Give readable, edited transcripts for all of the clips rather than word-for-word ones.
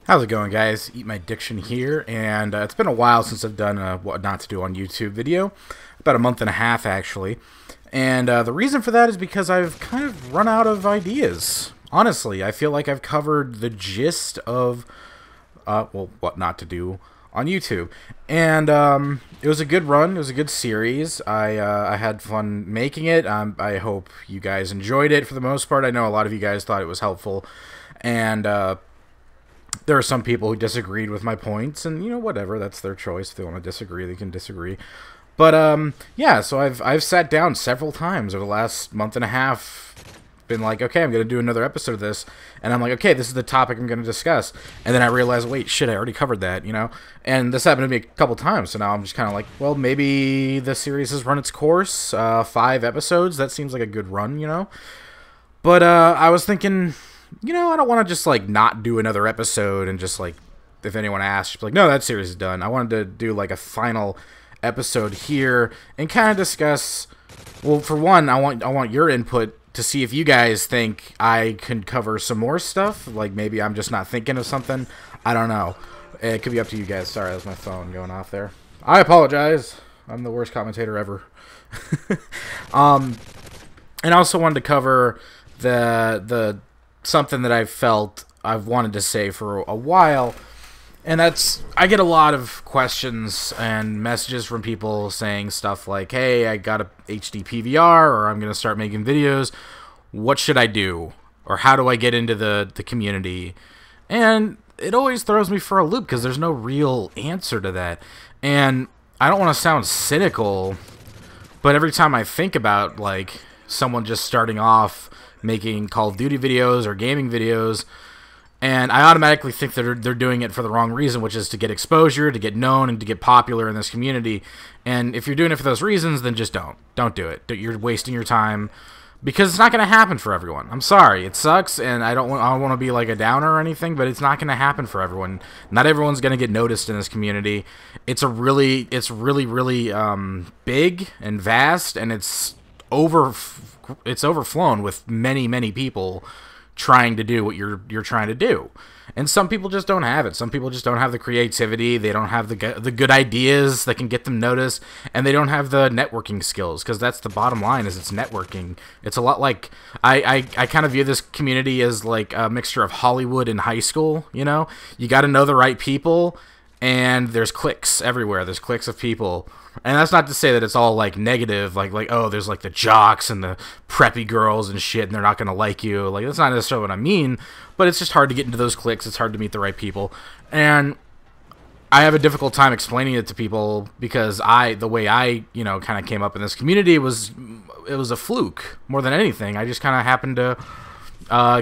How's it going, guys? Eat My Diction here, and it's been a while since I've done a What Not to Do on YouTube video. About a month and a half, actually. And the reason for that is because I've kind of run out of ideas. Honestly, I feel like I've covered the gist of, What Not to Do on YouTube. And it was a good run. It was a good series. I had fun making it. I hope you guys enjoyed it for the most part. I know a lot of you guys thought it was helpful. And there are some people who disagreed with my points, and whatever, that's their choice. If they want to disagree, they can disagree. But yeah, so I've sat down several times over the last month and a half, been like, okay, I'm gonna do another episode of this, and I'm like, okay, this is the topic I'm gonna discuss, and then I realized, wait, shit, I already covered that, and this happened to me a couple times, so now I'm just kind of like, well, maybe the series has run its course. 5 episodes, that seems like a good run. But I was thinking, I don't want to just, like, not do another episode and just, like, if anyone asks, just be like, no, that series is done. I wanted to do, like, a final episode here and kind of discuss, well, for one, I want your input to see if you guys think I can cover some more stuff. Like, maybe I'm just not thinking of something. I don't know. It could be up to you guys. Sorry, that's my phone going off there. I apologize. I'm the worst commentator ever. And I also wanted to cover the something that I've wanted to say for a while, and that's, I get a lot of questions and messages from people saying stuff like, hey, I got a HD PVR, or I'm gonna start making videos, what should I do, or how do I get into the community? And it always throws me for a loop because there's no real answer to that. And I don't want to sound cynical, but every time I think about, like, someone just starting off making Call of Duty videos or gaming videos, and I automatically think that they're doing it for the wrong reason, which is to get exposure, to get known, and to get popular in this community. And if you're doing it for those reasons, then just don't do it. You're wasting your time, because it's not going to happen for everyone. I'm sorry, it sucks, and I don't want to be like a downer or anything, but it's not going to happen for everyone. Not everyone's going to get noticed in this community. It's really big and vast, and it's overflown with many people trying to do what you're trying to do, and some people just don't have it. Some people just don't have the creativity. They don't have the good ideas that can get them noticed, and they don't have the networking skills, because that's the bottom line, is it's networking. It's a lot like, I kind of view this community as like a mixture of Hollywood and high school. You got to know the right people, and there's cliques everywhere. There's cliques of people. And that's not to say that it's all, like, negative, like oh, there's, like, the jocks and the preppy girls and shit, and they're not going to like you. Like, that's not necessarily what I mean, but it's just hard to get into those cliques. It's hard to meet the right people. And I have a difficult time explaining it to people, because the way I, kind of came up in this community was a fluke more than anything. I just kind of happened to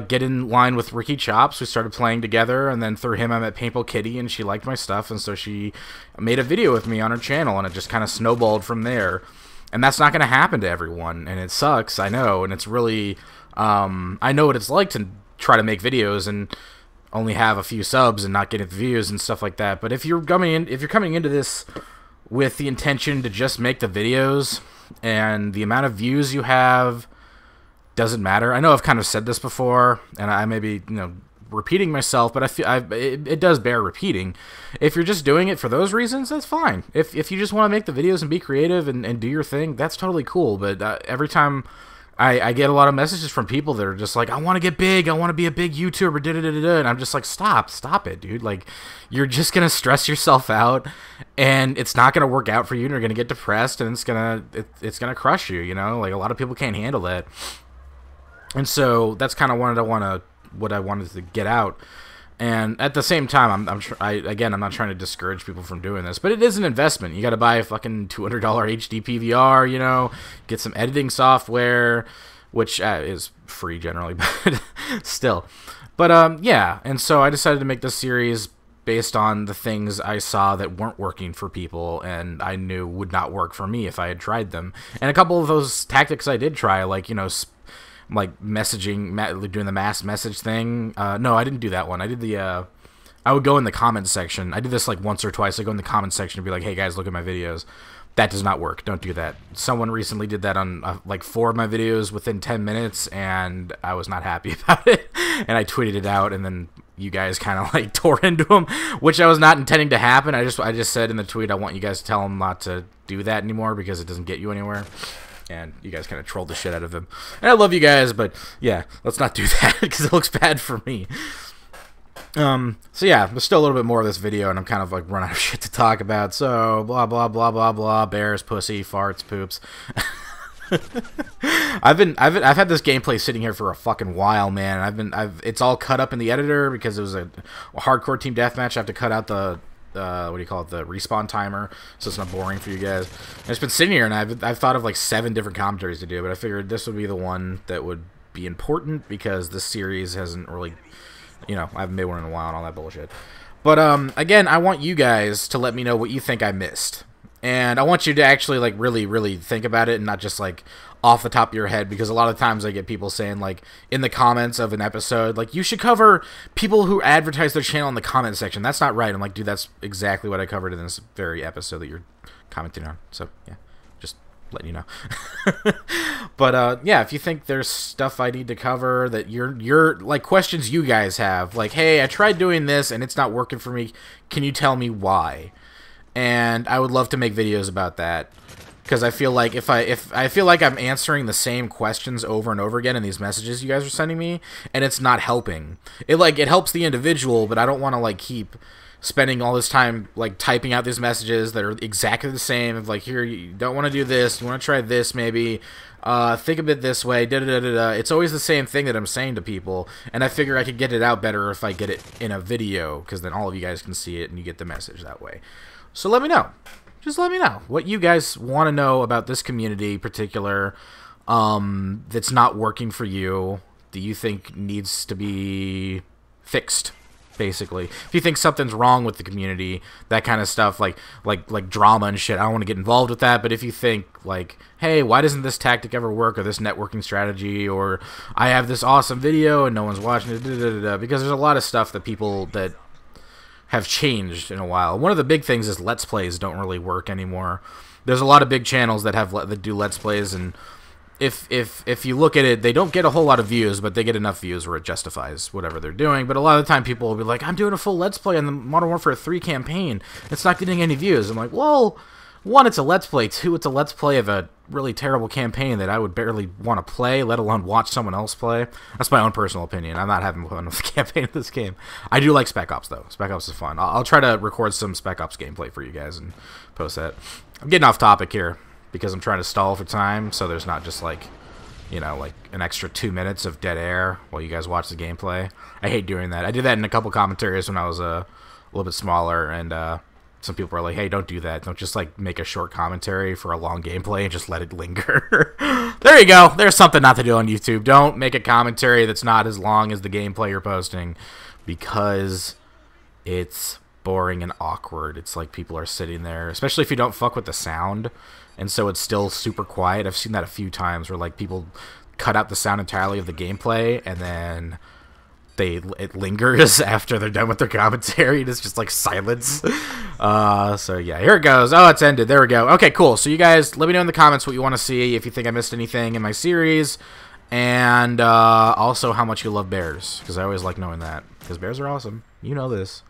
get in line with Ricky Chops. We started playing together, and then through him I met Paintball Kitty, and she liked my stuff, and so she made a video with me on her channel, and it just kind of snowballed from there. And that's not going to happen to everyone, and it sucks, I know, and it's really, I know what it's like to try to make videos and only have a few subs and not get the views and stuff like that. But if you're coming into this with the intention to just make the videos, and the amount of views you have doesn't matter. I know I've kind of said this before, and I may be, repeating myself, but I feel it does bear repeating. If you're just doing it for those reasons, that's fine. If you just want to make the videos and be creative and do your thing, that's totally cool. But every time I get a lot of messages from people that are just like, I want to get big, I want to be a big YouTuber, da-da-da-da-da, and I'm just like, stop it, dude. Like, you're just gonna stress yourself out, and it's not gonna work out for you, and you're gonna get depressed, and it's gonna crush you. Like, a lot of people can't handle that. And so that's kind of what I wanted to get out. And at the same time, I'm not trying to discourage people from doing this, but it is an investment. You got to buy a fucking $200 HD PVR, get some editing software, which is free generally, but still. But yeah, and so I decided to make this series based on the things I saw that weren't working for people, and I knew would not work for me if I had tried them. And a couple of those tactics I did try, like, like messaging, doing the mass message thing. No, I didn't do that one. I did the, I would go in the comments section. I did this like once or twice. I go in the comments section and be like, hey guys, look at my videos. That does not work. Don't do that. Someone recently did that on like 4 of my videos within 10 minutes, and I was not happy about it. And I tweeted it out, and then you guys kind of like tore into him, which I was not intending to happen. I just said in the tweet I want you guys to tell him not to do that anymore because it doesn't get you anywhere. And you guys kind of trolled the shit out of him. And I love you guys, but yeah, let's not do that because it looks bad for me. So yeah, there's still a little bit more of this video, and I'm kind of like running out of shit to talk about. So blah blah blah blah blah. Bears, pussy, farts, poops. I've had this gameplay sitting here for a fucking while, man. It's all cut up in the editor because it was a hardcore team deathmatch. I have to cut out the what do you call it, the respawn timer, so it's not boring for you guys. And it's been sitting here, and I've thought of like 7 different commentaries to do, but I figured this would be the one that would be important because this series hasn't really, you know, I haven't made one in a while and all that bullshit. But again, I want you guys to let me know what you think I missed. And I want you to actually like really think about it and not just like off the top of your head, because a lot of times I get people saying like in the comments of an episode like you should cover people who advertise their channel in the comment section. That's not right. I'm like, dude, that's exactly what I covered in this very episode that you're commenting on. So yeah, just letting you know. But yeah, if you think there's stuff I need to cover that you're like questions you guys have, like, hey, I tried doing this and it's not working for me, can you tell me why? And I would love to make videos about that, because I feel like if I feel like I'm answering the same questions over and over again in these messages you guys are sending me, and it's not helping. It helps the individual, but I don't want to like keep spending all this time like typing out these messages that are exactly the same. Of like, here, you don't want to do this, you want to try this maybe. Think of it this way. It's always the same thing that I'm saying to people, and I figure I could get it out better if I get it in a video, because then all of you guys can see it and you get the message that way. So let me know. Just let me know what you guys want to know about this community in particular that's not working for you. Do you think needs to be fixed, basically? If you think something's wrong with the community, that kind of stuff, like drama and shit, I don't want to get involved with that. But if you think like, hey, why doesn't this tactic ever work, or this networking strategy, or I have this awesome video and no one's watching it, because there's a lot of stuff that people that have changed in a while. One of the big things is Let's Plays don't really work anymore. There's a lot of big channels that do Let's Plays, and if you look at it, they don't get a whole lot of views, but they get enough views where it justifies whatever they're doing. But a lot of the time people will be like, I'm doing a full Let's Play on the Modern Warfare 3 campaign. It's not getting any views. I'm like, well, 1, it's a Let's Play. 2, it's a Let's Play of a really terrible campaign that I would barely want to play, let alone watch someone else play. That's my own personal opinion. I'm not having fun with the campaign of this game. I do like Spec Ops, though. Spec Ops is fun. I'll try to record some Spec Ops gameplay for you guys and post that. I'm getting off topic here because I'm trying to stall for time, so there's not just like, you know, like an extra 2 minutes of dead air while you guys watch the gameplay. I hate doing that. I did that in a couple commentaries when I was a little bit smaller, and some people are like, hey, don't do that. Don't just like make a short commentary for a long gameplay and just let it linger. There you go. There's something not to do on YouTube. Don't make a commentary that's not as long as the gameplay you're posting, because it's boring and awkward. It's like people are sitting there, especially if you don't fuck with the sound, and so it's still super quiet. I've seen that a few times where like people cut out the sound entirely of the gameplay, and then it lingers after they're done with their commentary, and it's just like silence. So yeah, here it goes. Oh, it's ended. There we go. Okay, cool. So you guys, let me know in the comments what you want to see, if you think I missed anything in my series, and also how much you love bears, because I always like knowing that, because bears are awesome. You know this.